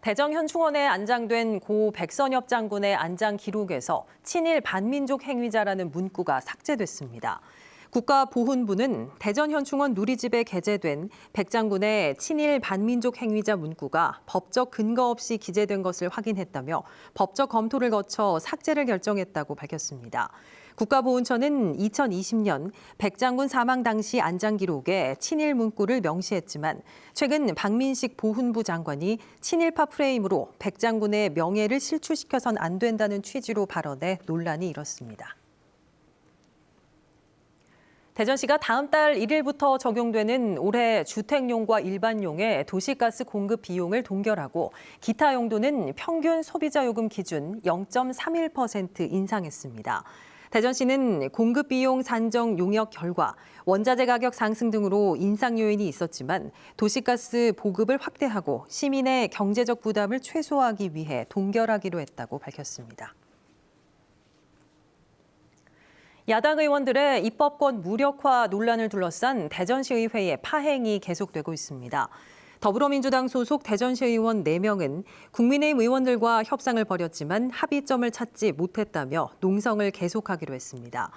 대전 현충원에 안장된 고 백선엽 장군의 안장 기록에서 친일 반민족 행위자라는 문구가 삭제됐습니다. 국가보훈부는 대전 현충원 누리집에 게재된 백 장군의 친일 반민족 행위자 문구가 법적 근거 없이 기재된 것을 확인했다며 법적 검토를 거쳐 삭제를 결정했다고 밝혔습니다. 국가보훈처는 2020년 백 장군 사망 당시 안장 기록에 친일 문구를 명시했지만 최근 박민식 보훈부 장관이 친일파 프레임으로 백 장군의 명예를 실추시켜선 안 된다는 취지로 발언해 논란이 일었습니다. 대전시가 다음 달 1일부터 적용되는 올해 주택용과 일반용의 도시가스 공급 비용을 동결하고 기타 용도는 평균 소비자 요금 기준 0.31% 인상했습니다. 대전시는 공급 비용 산정 용역 결과 원자재 가격 상승 등으로 인상 요인이 있었지만 도시가스 보급을 확대하고 시민의 경제적 부담을 최소화하기 위해 동결하기로 했다고 밝혔습니다. 야당 의원들의 입법권 무력화 논란을 둘러싼 대전시의회의 파행이 계속되고 있습니다. 더불어민주당 소속 대전시 의원 4명은 국민의힘 의원들과 협상을 벌였지만 합의점을 찾지 못했다며 농성을 계속하기로 했습니다.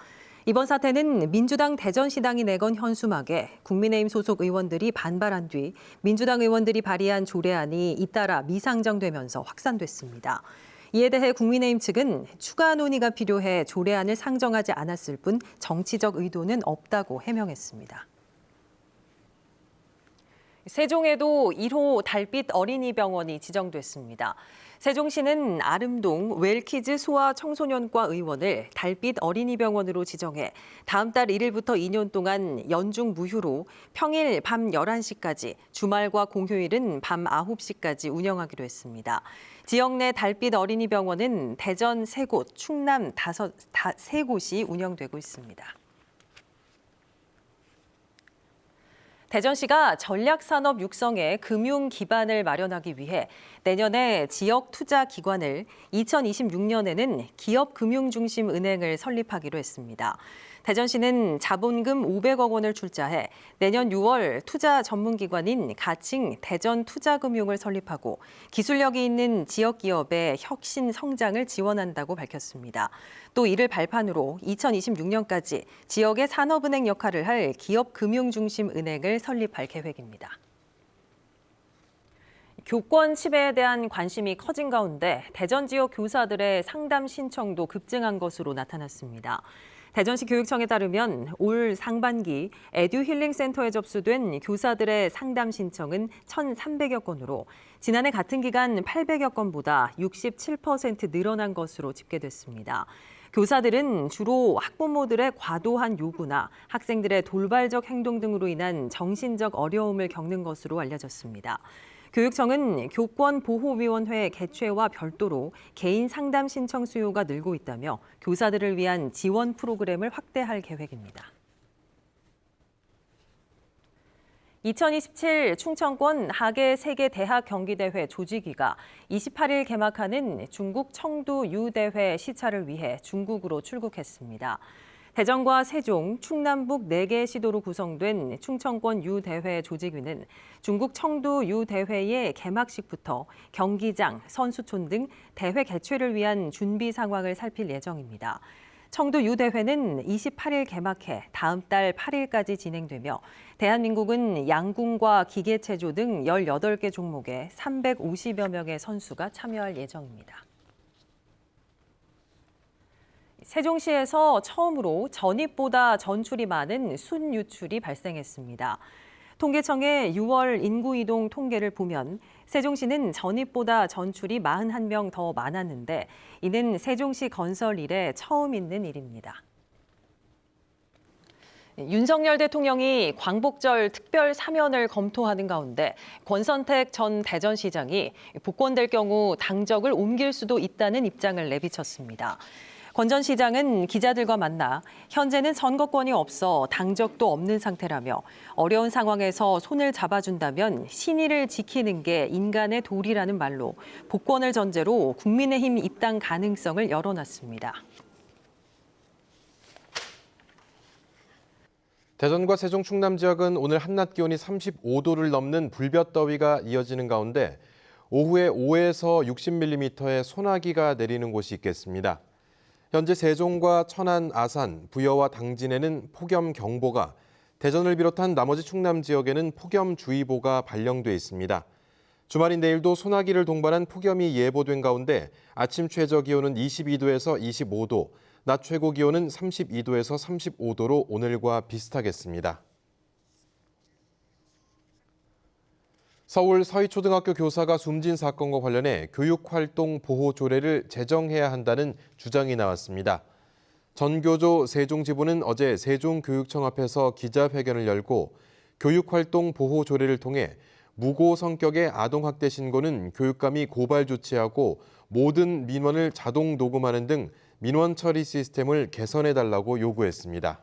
이번 사태는 민주당 대전시당이 내건 현수막에 국민의힘 소속 의원들이 반발한 뒤 민주당 의원들이 발의한 조례안이 잇따라 미상정되면서 확산됐습니다. 이에 대해 국민의힘 측은 추가 논의가 필요해 조례안을 상정하지 않았을 뿐 정치적 의도는 없다고 해명했습니다. 세종에도 1호 달빛 어린이병원이 지정됐습니다. 세종시는 아름동 웰키즈 소아청소년과 의원을 달빛 어린이병원으로 지정해 다음 달 1일부터 2년 동안 연중 무휴로 평일 밤 11시까지, 주말과 공휴일은 밤 9시까지 운영하기로 했습니다. 지역 내 달빛 어린이병원은 대전 3곳, 충남 3곳이 운영되고 있습니다. 대전시가 전략산업 육성에 금융 기반을 마련하기 위해 내년에 지역 투자 기관을 2026년에는 기업금융중심은행을 설립하기로 했습니다. 대전시는 자본금 500억 원을 출자해 내년 6월 투자 전문기관인 가칭 대전투자금융을 설립하고 기술력이 있는 지역 기업의 혁신 성장을 지원한다고 밝혔습니다. 또 이를 발판으로 2026년까지 지역의 산업은행 역할을 할 기업금융중심은행을 설립할 계획입니다. 교권 침해에 대한 관심이 커진 가운데 대전 지역 교사들의 상담 신청도 급증한 것으로 나타났습니다. 대전시 교육청에 따르면 올 상반기 에듀힐링센터에 접수된 교사들의 상담 신청은 1,300여 건으로 지난해 같은 기간 800여 건보다 67% 늘어난 것으로 집계됐습니다. 교사들은 주로 학부모들의 과도한 요구나 학생들의 돌발적 행동 등으로 인한 정신적 어려움을 겪는 것으로 알려졌습니다. 교육청은 교권보호위원회 개최와 별도로 개인 상담 신청 수요가 늘고 있다며 교사들을 위한 지원 프로그램을 확대할 계획입니다. 2027 충청권 하계 세계대학 경기대회 조직위가 28일 개막하는 중국 청도 유대회 시찰을 위해 중국으로 출국했습니다. 대전과 세종, 충남북 4개 시도로 구성된 충청권 유대회 조직위는 중국 청도 유대회의 개막식부터 경기장, 선수촌 등 대회 개최를 위한 준비 상황을 살필 예정입니다. 청도 유대회는 28일 개막해 다음 달 8일까지 진행되며 대한민국은 양궁과 기계체조 등 18개 종목에 350여 명의 선수가 참여할 예정입니다. 세종시에서 처음으로 전입보다 전출이 많은 순유출이 발생했습니다. 통계청의 6월 인구 이동 통계를 보면 세종시는 전입보다 전출이 41명 더 많았는데 이는 세종시 건설 이래 처음 있는 일입니다. 윤석열 대통령이 광복절 특별 사면을 검토하는 가운데 권선택 전 대전시장이 복권될 경우 당적을 옮길 수도 있다는 입장을 내비쳤습니다. 권 전 시장은 기자들과 만나 현재는 선거권이 없어 당적도 없는 상태라며 어려운 상황에서 손을 잡아준다면 신의를 지키는 게 인간의 도리라는 말로 복권을 전제로 국민의힘 입당 가능성을 열어놨습니다. 대전과 세종 충남 지역은 오늘 한낮 기온이 35도를 넘는 불볕더위가 이어지는 가운데 오후에 5에서 60mm의 소나기가 내리는 곳이 있겠습니다. 현재 세종과 천안, 아산, 부여와 당진에는 폭염경보가, 대전을 비롯한 나머지 충남 지역에는 폭염주의보가 발령돼 있습니다. 주말인 내일도 소나기를 동반한 폭염이 예보된 가운데 아침 최저 기온은 22도에서 25도, 낮 최고 기온은 32도에서 35도로 오늘과 비슷하겠습니다. 서울 서희초등학교 교사가 숨진 사건과 관련해 교육활동 보호 조례를 제정해야 한다는 주장이 나왔습니다. 전교조 세종지부는 어제 세종교육청 앞에서 기자회견을 열고 교육활동 보호 조례를 통해 무고 성격의 아동학대 신고는 교육감이 고발 조치하고 모든 민원을 자동 녹음하는 등 민원 처리 시스템을 개선해달라고 요구했습니다.